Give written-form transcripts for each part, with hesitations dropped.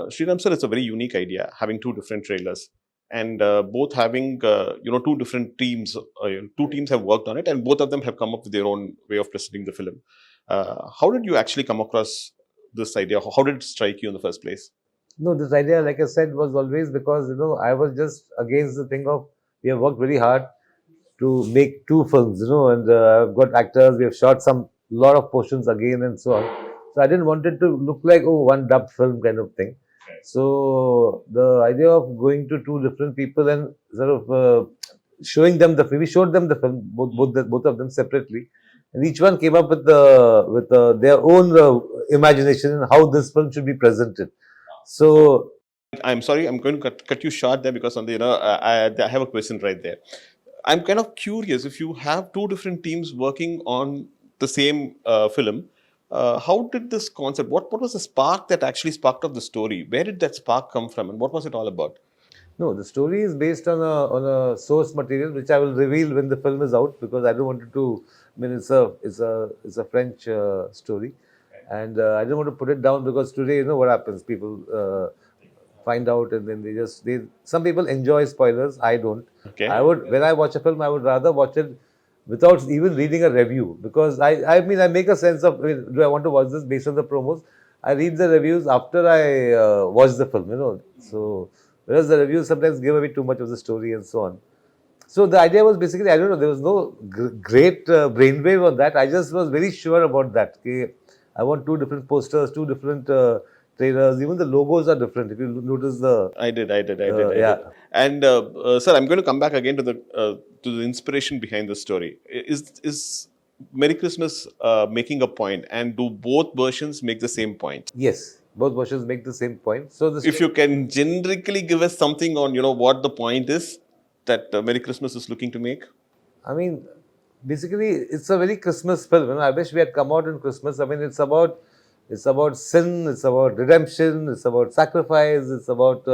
Sriram sir, it's a very unique idea, having two different trailers and both having two different teams. Two teams have worked on it, and both of them have come up with their own way of presenting the film. How did you actually come across this idea? How did it strike you in the first place? No, this idea, like I said, was always because, I was just against the thing of we have worked very hard to make two films, and I've got actors, we have shot some lot of portions again and so on. So I didn't want it to look like, oh, one dubbed film kind of thing. So the idea of going to two different people and sort of showing them the film, we showed them the film, both of them separately, and each one came up with their own imagination and how this film should be presented. So I'm sorry, I'm going to cut you short there because on the I have a question right there. I'm kind of curious, if you have two different teams working on the same film, how did this concept? What was the spark that actually sparked off the story? Where did that spark come from, and what was it all about? no, the story is based on a source material which I will reveal when the film is out, because I don't want it to. I mean, it's a French story, and I didn't want to put it down because today, what happens? People find out and then they. Some people enjoy spoilers. I don't. Okay. I would, when I watch a film, I would rather watch it without even reading a review, because I mean, I make a sense of, do I want to watch this based on the promos? I read the reviews after I watch the film. So whereas the reviews sometimes give away too much of the story and so on. So the idea was basically, I don't know, there was no great brainwave on that. I just was very sure about that. Okay, I want two different posters, two different trailers. Even the logos are different. If you notice the... I did. yeah. And sir, I'm going to come back again to the inspiration behind the story. Is Merry Christmas making a point, and do both versions make the same point? Yes, both versions make the same point. So if you can generically give us something on what the point is that Merry Christmas is looking to make. I mean, basically, it's a very Christmas film. I wish we had come out in Christmas. I mean, it's about sin, it's about redemption, it's about sacrifice, it's about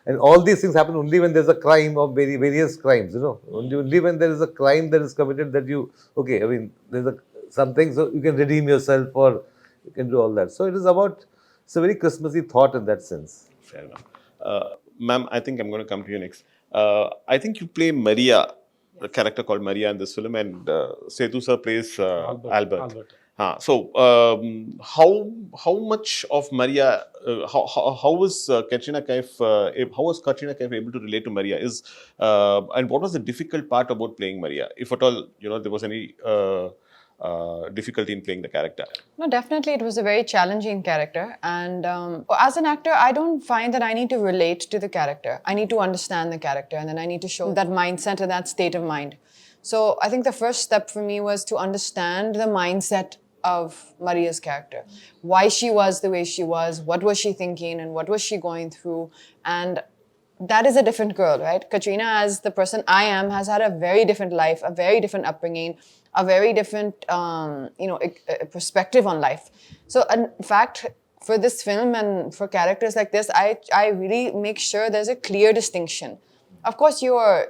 and all these things happen only when there's a crime of various crimes. Only when there is a crime that is committed that I mean, there's something, so you can redeem yourself or you can do all that. So it's a very Christmassy thought in that sense. Fair enough. Ma'am, I think I'm going to come to you next. I think you play Maria, a character called Maria in this film, and Setu sir plays Albert. So, how much of Maria? How was Katrina Kaif? How was Katrina Kaif able to relate to Maria? And what was the difficult part about playing Maria, if at all there was any difficulty in playing the character? No, definitely it was a very challenging character, and as an actor, I don't find that I need to relate to the character. I need to understand the character, and then I need to show that mindset and that state of mind. So I think the first step for me was to understand the mindset of Maria's character, why she was the way she was, what was she thinking, and what was she going through. And that is a different girl, right? Katrina, as the person I am, has had a very different life, a very different upbringing, a very different, perspective on life. So, in fact, for this film and for characters like this, I really make sure there's a clear distinction. Of course, your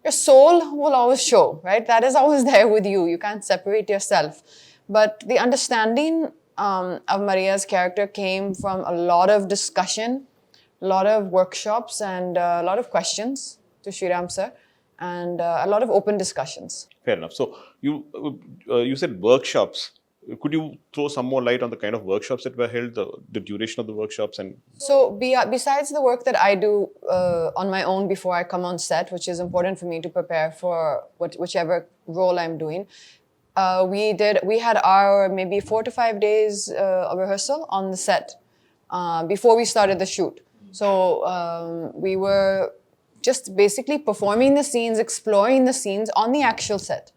soul will always show, right? That is always there with you. You can't separate yourself. But the understanding of Maria's character came from a lot of discussion, a lot of workshops, and a lot of questions to Sriram sir, and a lot of open discussions. Fair enough. So you said workshops. Could you throw some more light on the kind of workshops that were held, the duration of the workshops? And so besides the work that I do on my own before I come on set, which is important for me to prepare for whichever role I'm doing, we had our maybe 4 to 5 days of rehearsal on the set before we started the shoot. So we were just basically performing the scenes, exploring the scenes on the actual set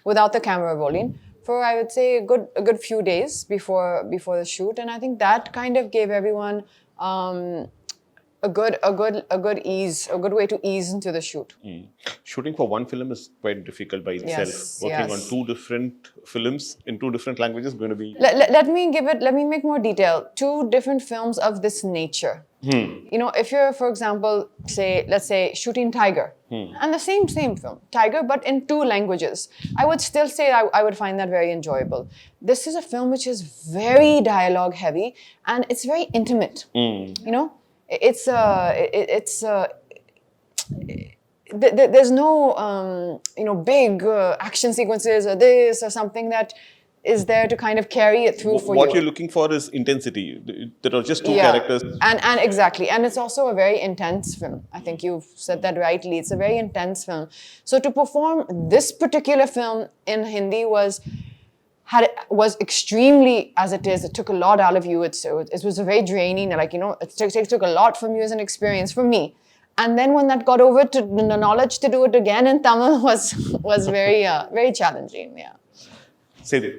without the camera rolling for, I would say, a good few days before the shoot. And I think that kind of gave everyone a good way to ease into the shoot. Shooting for one film is quite difficult by itself. Yes, Working on two different films in two different languages is going to be... Let me make more detail. 2 different films of this nature. If you're, for example, let's say shooting Tiger, and the same film, Tiger, but in 2 languages, I would still say I would find that very enjoyable. This is a film which is very dialogue heavy, and it's very intimate. there's no big action sequences or this or something that is there to kind of carry it through for What you. you're looking for is intensity. There are just two Yeah, characters. and exactly, and it's also a very intense film. I think you've said that rightly. It's a very intense film. So to perform this particular film in Hindi was extremely, as it is. It took a lot out of you. It was a very draining. Like, it took a lot from you as an experience for me. And then when that got over to the knowledge to do it again in Tamil was very very challenging. Yeah. சரி,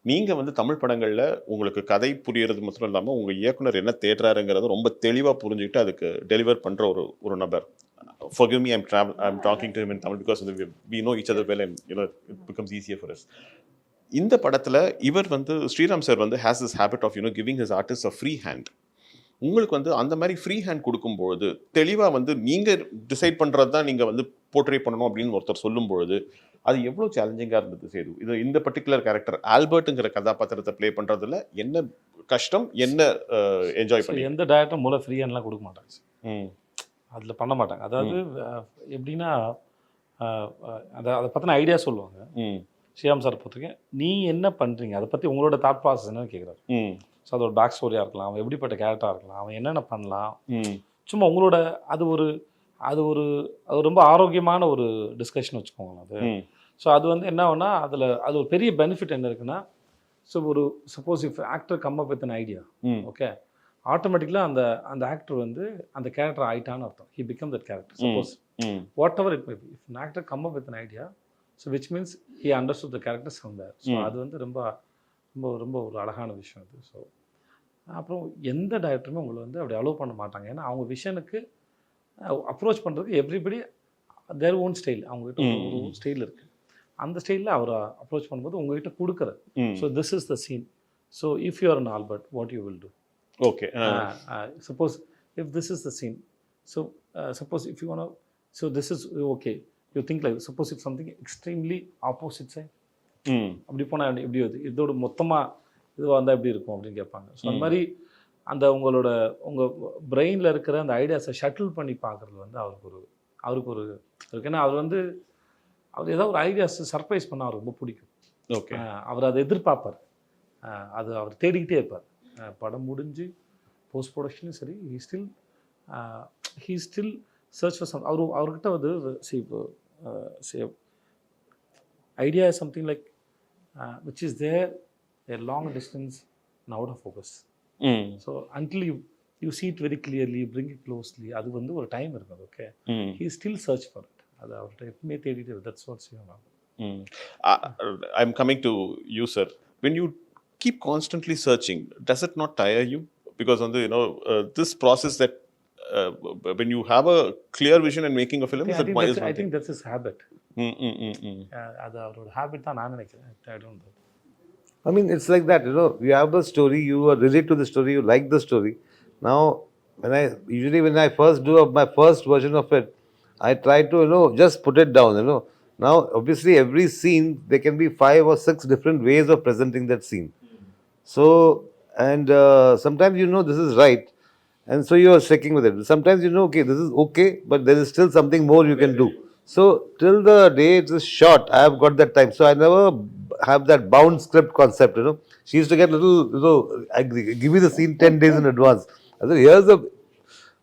நீங்க வந்து தமிழ் படங்கள்ல உங்களுக்கு கதை புரியறது மட்டும் இல்லாம உங்க இயக்குனர் என்ன தேடுறாருங்கிறத ரொம்ப தெளிவா புரிஞ்சுக்கிட்டு அதுக்கு டெலிவர் பண்ற ஒரு நபர். Forgive me, I'm talking to him in Tamil because we know each other well and it becomes easier for us. இந்த படத்துல இவர் வந்து ஸ்ரீராம் சார் வந்து has this habit of giving his artists a free hand. உங்களுக்கு வந்து அந்த மாதிரி free hand கொடுக்கும்பொழுது தெளிவாக வந்து நீங்கள் டிசைட் பண்ணுறது தான் நீங்கள் வந்து போர்ட்ரே பண்ணணும் அப்படின்னு ஒருத்தர் சொல்லும்பொழுது அது எவ்வளோ சேலஞ்சிங்காக இருந்தது சேது? இந்த பர்டிகுலர் கேரக்டர் ஆல்பர்ட்டுங்கிற கதாபாத்திரத்தை ப்ளே பண்ணுறதுல என்ன கஷ்டம், என்ன என்ஜாய் பண்ணி? எந்த டேரக்டரும் மூலம் ஃப்ரீ ஹேண்ட்லாம் கொடுக்க மாட்டாங்க, அதில் பண்ண மாட்டாங்க. அதாவது எப்படின்னா அதை பற்றின ஐடியா சொல்லுவாங்க. ஸ்ரீராம் சார் பொறுத்தவரைக்கும் நீ என்ன பண்ணுறீங்க, அதை பற்றி உங்களோட தாட் ப்ராசஸ் என்னன்னு கேட்குறாரு. ஸோ அது ஒரு பேக் ஸ்டோரியாக இருக்கலாம், அவன் எப்படிப்பட்ட கேரக்டராக இருக்கலாம், அவன் என்னென்ன பண்ணலாம், சும்மா உங்களோட அது ரொம்ப ஆரோக்கியமான ஒரு டிஸ்கஷன் வச்சுக்கோங்களேன் அது. ஸோ அது வந்து என்ன ஆகுனா அது ஒரு பெரிய பெனிஃபிட் என்ன இருக்குன்னா, so suppose if actor come up with an idea, okay, ஆட்டோமேட்டிக்கலாக அந்த ஆக்டர் வந்து அந்த கேரக்டர் ஆயிட்டான்னு அர்த்தம். He become that character. Suppose whatever it may be, if an actor come up with an idea, so which means he understood the characters from there. So அது வந்து ரொம்ப ரொம்ப ரொம்ப ஒரு அழகான விஷயம் அது. ஸோ அப்புறம் எந்த டைரக்டருமே உங்களை வந்து அப்படி அலோவ் பண்ண மாட்டாங்க. ஏன்னா அவங்க விஷனுக்கு அப்ரோச் பண்ணுறதுக்கு எவ்ரிபடி தேர் ஓன் ஸ்டைல், அவங்ககிட்ட ஒரு ஸ்டைல் இருக்குது. அந்த ஸ்டைலில் அவரை அப்ரோச் பண்ணும்போது உங்ககிட்ட கொடுக்குறது. So this is the scene, so if you are an Albert what you will do. Okay, suppose if this is the scene, so suppose if you want, so this is okay, you think like suppose if something extremely opposite side, அப்படி போனால் எப்படி வருது, இதோட மொத்தமாக இதுவாக இருந்தால் எப்படி இருக்கும் அப்படின்னு கேட்பாங்க. ஸோ அந்த மாதிரி உங்கள் பிரெயினில் இருக்கிற அந்த ஐடியாஸை ஷட்டில் பண்ணி பார்க்குறது வந்து அவருக்கு ஏன்னா அவர் ஏதாவது ஒரு ஐடியாஸ் சர்ப்ரைஸ் பண்ணால் அவருக்கு ரொம்ப பிடிக்கும். ஓகே, அவர் அதை எதிர்பார்ப்பார், அவர் தேடிக்கிட்டே இருப்பார். படம் முடிஞ்சு போஸ்ட் ப்ரொடக்ஷனும் சரி, he still search for some. அவர்கிட்ட வந்து idea is something like which is there a long distance and out of focus. So until you see it very clearly, you bring it closely, adu vandu or time irukku. Okay, he still search for it. Adu avarta eppume thedite, that's what's going on. I'm coming to you, sir. When you keep constantly searching, does it not tire you? Because this process that when you have a clear vision and making a film, I think that's his habit. அது அவரோட habit தான் நான் நினைக்கிறேன். I don't know. I mean, it's like that, you have a story, you relate to the story, you like the story. Now, when I first do my first version of it, I try to, just put it down, Now, obviously, every scene, there can be 5 or 6 different ways of presenting that scene. So, and sometimes this is right, and so you are sticking with it. Sometimes okay, this is okay, but there is still something more you can do. So till the day it is shot, I have got that time. So I never have that bound script concept. She used to get little. I give you the scene 10 days in advance. I said,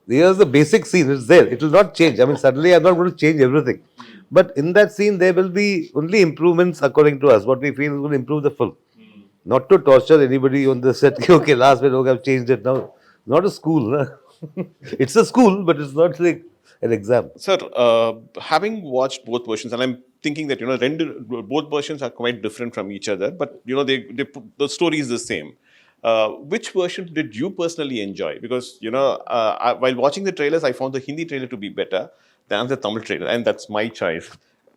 here's the basic scene. It's there. It will not change. I mean, suddenly I'm not going to change everything. But in that scene, there will be only improvements according to us. What we feel is going to improve the film. Not to torture anybody on the set. Okay, last minute, okay, I've changed it now. Not a school. It's a school, but it's not like an exam. Sir, having watched both versions, and I'm thinking that both versions are quite different from each other, but the story is the same. Which version did you personally enjoy? Because while watching the trailers, I found the Hindi trailer to be better than the Tamil trailer, and that's my choice.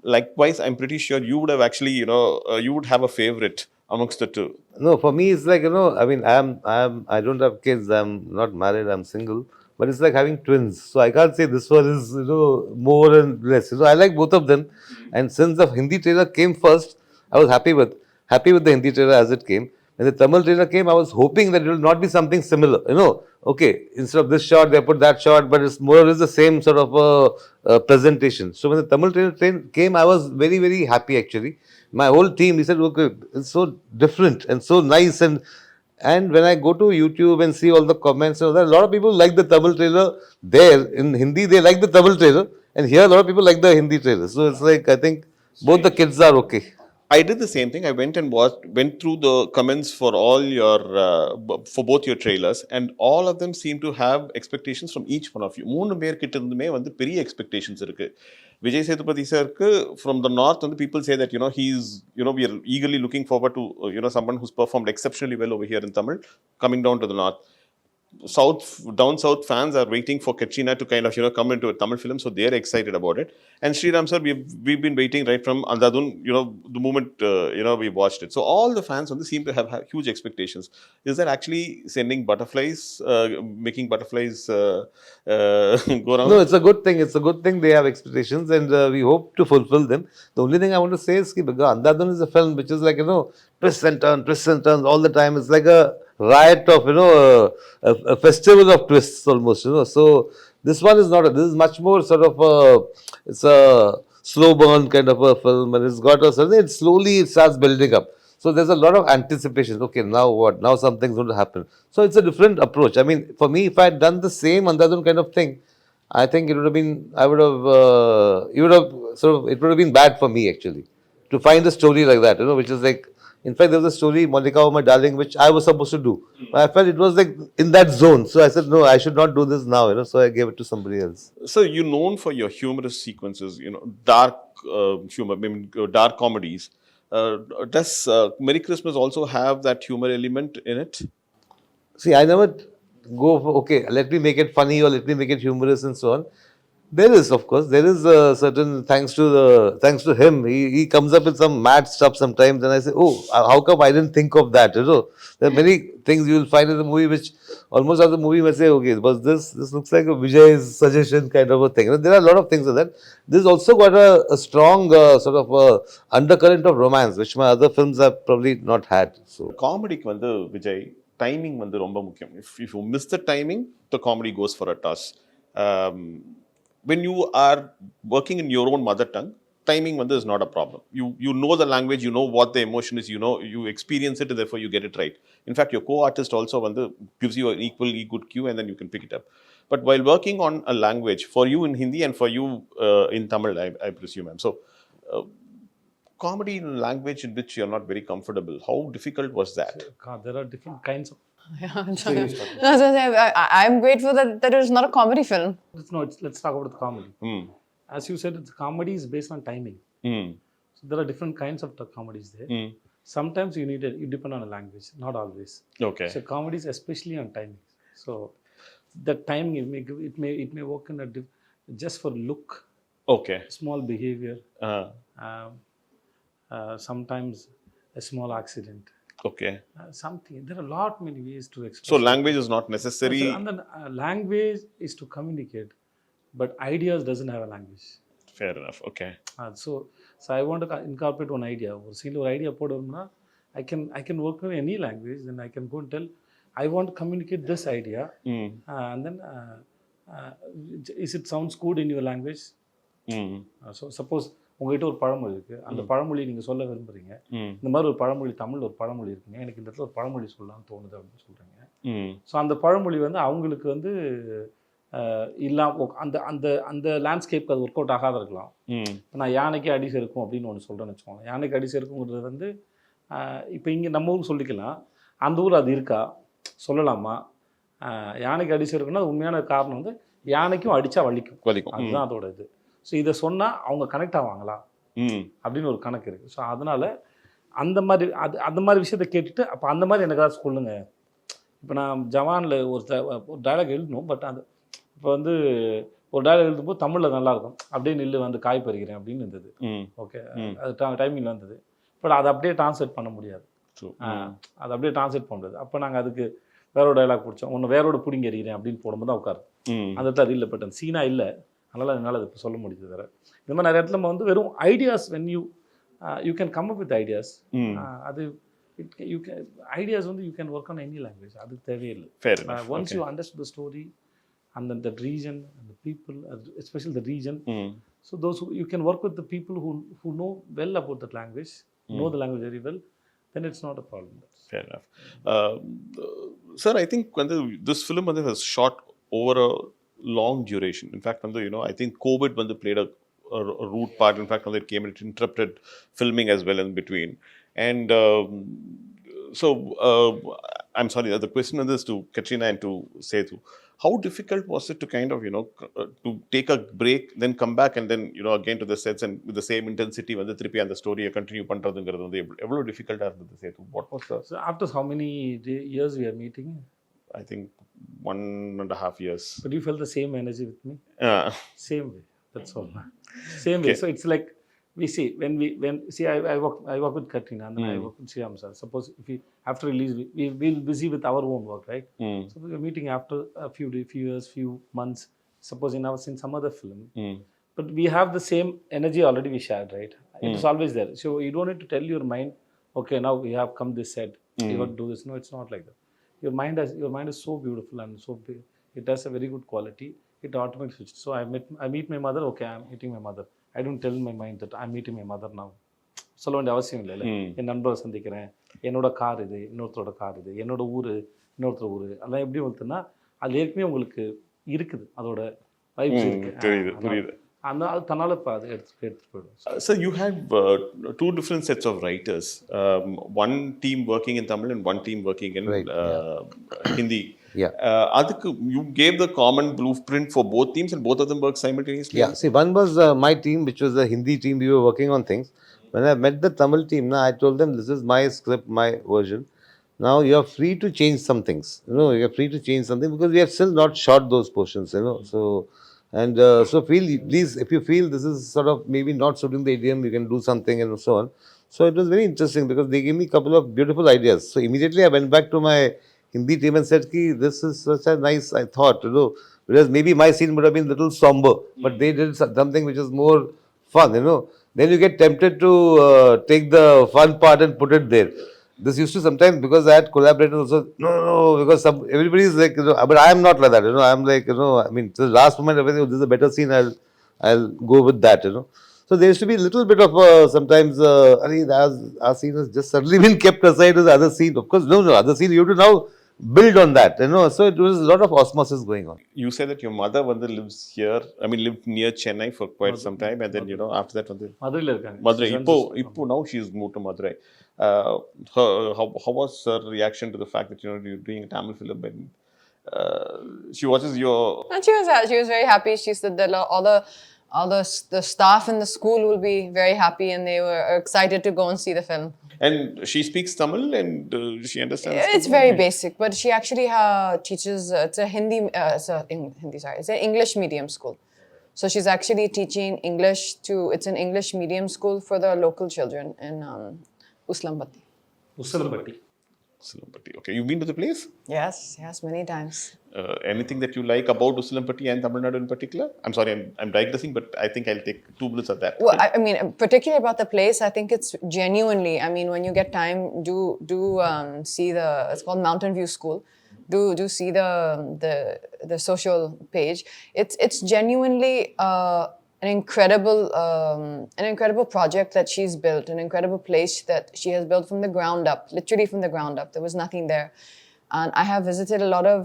Likewise, I'm pretty sure you would have actually, you would have a favorite amongst the two. No, for me, it's like I mean, I don't have kids. I'm not married. I'm single. But it's like having twins. So I can't say this one is, more and less. I like both of them. And since the Hindi trailer came first, I was happy with the Hindi trailer as it came. when the Tamil trailer came, I was hoping that it will not be something similar. Okay, instead of this shot, they put that shot, but it's more or less the same sort of presentation. So when the Tamil trailer came, I was very, very happy actually. My whole team, he said, okay, it's so different and so nice. And when I go to YouTube and see all the comments, a lot of people like the Tamil trailer there. In Hindi, they like the Tamil trailer. And here, a lot of people like the Hindi trailer. So it's like, I think both the kids are okay. I did the same thing. I went and went through the comments for all your for both your trailers, and all of them seem to have expectations from each one of you. மூணு பேர் கிட்ட இருந்துமே வந்து பெரிய expectations இருக்கு. Vijay Sethupathi sirku from the north, and the people say that he's we are eagerly looking forward to someone who's performed exceptionally well over here in Tamil coming down to the north. Down south fans are waiting for Katrina to kind of come into a Tamil film, so they're excited about it. And Sriram sir, we've been waiting right from Andadun, the moment we watched it. So all the fans seem to have huge expectations. Is that actually sending butterflies, making butterflies go around? No, it's a good thing. It's a good thing they have expectations, and we hope to fulfill them. The only thing I want to say is that Andadun is a film which is like twists and turns all the time. It's like a riot of a festival of twists almost. So this one is not. This is much more sort of it's a slow burn kind of a film, and it's got a certain. It slowly starts building up. So there's a lot of anticipation. Okay, now what? Now something's going to happen. So it's a different approach. I mean, for me, if I had done the same Andadun kind of thing, I think it would have been. I would have. It would have sort of. It would have been bad for me actually to find a story like that. Which is like. In fact, there was a story, Monica, oh my darling, which I was supposed to do. I felt it was like in that zone. So I said, no, I should not do this now. So I gave it to somebody else. So you're known for your humorous sequences, dark humor, dark comedies. Does Merry Christmas also have that humor element in it? See, I never go for, okay, let me make it funny or let me make it humorous and so on. There is, of course, there is a certain, thanks to him, he comes up with some mad stuff sometimes, and I say, oh, how come I didn't think of that? There are many things you will find in the movie which almost as the movie may say, okay, was this looks like a Vijay's suggestion kind of a thing. There are a lot of things like that. This also got a strong sort of undercurrent of romance, which my other films have probably not had. So Comedy வந்து Vijay, timing வந்து ரொம்ப முக்கியம். If you miss the timing, the comedy goes for a toss. When you are working in your own mother tongue, timing is not a problem. You know the language, you know what the emotion is, you experience it, and therefore you get it right. In fact, your co-artist also gives you an equally good cue, and then you can pick it up. But while working on a language, for you in Hindi and for you in Tamil, I presume. So, comedy in a language in which you're not very comfortable, how difficult was that? There are different kinds of. I'm grateful that it is not a comedy film. Let's talk about the comedy. As you said, the comedy is based on timing. So there are different kinds of comedies there. Sometimes you depend on a language, not always. Okay. So comedies especially on timing. So the timing it may work in just for look. Okay. Small behavior. Sometimes a small accident. Okay. Something. There are many ways to express. So language is not necessary. And then language is to communicate, but ideas doesn't have a language. Fair enough. Okay. So I want to incorporate one idea. Or single idea podumna, I can work in any language. Then I can go and tell, I want to communicate this idea, and then is it sounds good in your language? So suppose உங்ககிட்ட ஒரு பழமொழி இருக்குது, அந்த பழமொழி நீங்கள் சொல்ல விரும்புகிறீங்க, இந்த மாதிரி ஒரு பழமொழி, தமிழ் ஒரு பழமொழி இருக்குங்க, எனக்கு இந்த இடத்துல ஒரு பழமொழி சொல்லலாம்னு தோணுது அப்படின்னு சொல்கிறீங்க. ஸோ அந்த பழமொழி அவங்களுக்கு அந்த அந்த அந்த லேண்ட்ஸ்கேப்க்கு அது ஒர்க் அவுட் ஆகாத இருக்கலாம். இப்போ நான் யானைக்கு அடி செருக்கும் அப்படின்னு ஒன்று சொல்கிறேன்னு வச்சுக்கோங்க. யானைக்கு அடி செருக்குங்கிறது இப்போ இங்கே நம்ம ஊருக்கு சொல்லிக்கலாம், அந்த ஊர் அது இருக்கா சொல்லலாமா? யானைக்கு அடி செருக்குன்னா உண்மையான காரணம் யானைக்கும் அடித்தா வலிக்கும், அதுதான் அதோட இது. ஸோ இதை சொன்னால் அவங்க கனெக்ட் ஆவாங்களா அப்படின்னு ஒரு கணக்கு இருக்குது. ஸோ அதனால் அந்த மாதிரி விஷயத்தை கேட்டுட்டு அப்போ அந்த மாதிரி எனக்கு ஏதாவது சொல்லுங்க. இப்போ நான் ஜவானில் ஒரு டயலாக் எழுதணும், பட் அது இப்போ ஒரு டயலாக் எழுதும்போது தமிழில் நல்லாயிருக்கும், அப்படியே நில்லு காய் பறிக்கிறேன் அப்படின்னு இருந்தது. ஓகே, அது டைமிங்கில் வந்தது. பட் அதை அப்படியே டிரான்ஸ்லேட் பண்ண முடியாது. அதை அப்படியே டிரான்ஸ்லேட் பண்ண முடியாது. அப்போ நாங்கள் அதுக்கு வேறோட டயலாக் பிடிச்சோம், ஒன்று வேறோட பிடிங்க எறிகிறேன் அப்படின்னு போடும்போது தான் உட்காரு. அந்த இடத்துல அது இல்லை, பட் அந்த சீனா இல்லை, அதனால் என்னால் அது இப்போ சொல்ல முடியுது. வேறு இந்த மாதிரி நிறைய இடத்துல நம்ம வெறும் ideas, when you can come up with ideas, அது you can ideas வந்து you can work on any language. அது தேவையில்லை. Fair enough. Once Okay. you understood the story and then that region and the people, especially the region, so those who you can work with the people who know well about that language, know the language very well, then it's not a problem. Fair enough. Sir, I think when this film was shot over a long duration. In fact, I think COVID played a root part. In fact, it came and it interrupted filming as well in between. And so, I'm sorry, the question is to Katrina and to Sethu. How difficult was it to kind of, to take a break, then come back and then, again to the sets and with the same intensity, when the trippy and the story continue பண்றதுங்கிறது எவ்வளவு difficult இருந்தது Sethu? What was the... So after how many years we are meeting? I think 1.5 years. But you felt the same energy with me? Same way. That's all. Same way. Okay. So it's like we see I work with Katrina and then I work with Shyam sir. Suppose if we after release we'll busy with our own work, right? So we're meeting after a few years, few months. Suppose in some other film, but we have the same energy already we shared, right? It is always there. So you don't need to tell your mind, okay, now we have come this set, we got to do this. No, it's not like that. Your mind is so beautiful and so big. It has a very good quality. It automatically switches. So I meet my mother. Okay, I'm meeting my mother. I don't tell my mind that I'm meeting my mother now. சொல்ல வேண்டிய அவசியம் இல்லை. என் நண்பரை சந்திக்கிறேன், என்னோட car இது, இன்னொருத்தரோட car இது, என்னோட ஊர், இன்னொருத்தர் ஊர், அதெல்லாம் எப்படி வந்துன்னா அது ஏற்கனவே உங்களுக்கு இருக்குது, அதோட வைப்ஸ் இருக்கு. புரியுது. அது தன்னால இப்போ அது எடுத்துட்டு போயிடும். So you have two different sets of writers. One team working in Tamil and one team working in Hindi. Yeah. You gave the common blueprint for both teams and both of them work simultaneously? Yeah, see, one was my team, which was the Hindi team. We were working on things. When I met the Tamil team, I told them, this is my script, my version. Now you are free to change some things. You are free to change something because we have still not shot those portions, So, and so please, if you feel this is sort of maybe not suiting the idiom, you can do something and so on. So it was very interesting because they gave me a couple of beautiful ideas. So immediately I went back to my Hindi team and said, this is such a nice, I thought, whereas maybe my scene would have been a little somber, but they did something which is more fun, Then you get tempted to take the fun part and put it there. This used to sometimes, because I had collaborators also, no, because everybody is like, but I am not like that, I'm like, I mean, to the last moment, this is a better scene, I'll go with that, So there used to be a little bit of sometimes, our scene has just suddenly been kept aside to the other scene. Of course, no, other scene, you have to now build on that, So it was a lot of osmosis going on. You said that your mother lives here, lived near Chennai for quite some time, and then, after that, மதுரையில் இருக்காங்க. Madurai. Now she's moved to Madurai. How was her reaction to the fact that, you're doing a Tamil film and she watches your... And she was very happy. She said that all the staff in the school will be very happy and they were excited to go and see the film. And she speaks Tamil and she understands. It's very basic, but she actually teaches. It's a it's an English medium school. So she's actually teaching English it's an English medium school for the local children in Uslambati. Usilampatti. Okay, you've been to the place? Yes, many times. Anything that you like about Usilampatti and Tamil Nadu in particular? I'm sorry, I'm digressing, but I think I'll take 2 minutes of that. Well, I mean, particularly about the place, I think it's genuinely, when you get time, do see it's called Mountain View School. Do see the social page. It's genuinely an incredible project that she's built, an incredible place that she has built from the ground up, literally from the ground up. There was nothing there. And I have visited a lot of,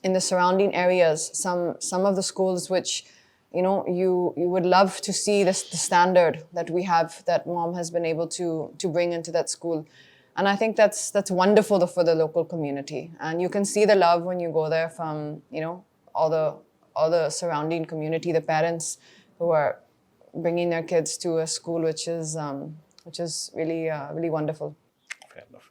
in the surrounding areas, some of the schools which, you would love to see the standard that we have, that mom has been able to bring into that school. And I think that's wonderful for the local community. And you can see the love when you go there from, all the surrounding community, the parents who are bringing their kids to a school which is really really wonderful. Fair enough.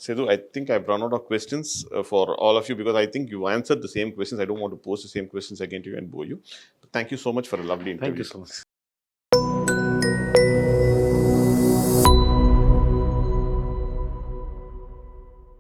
Sethu, I think I've run out of questions for all of you because I think you answered the same questions. I don't want to pose the same questions again to you and bore you. But thank you so much for a lovely interview. Thank you so much.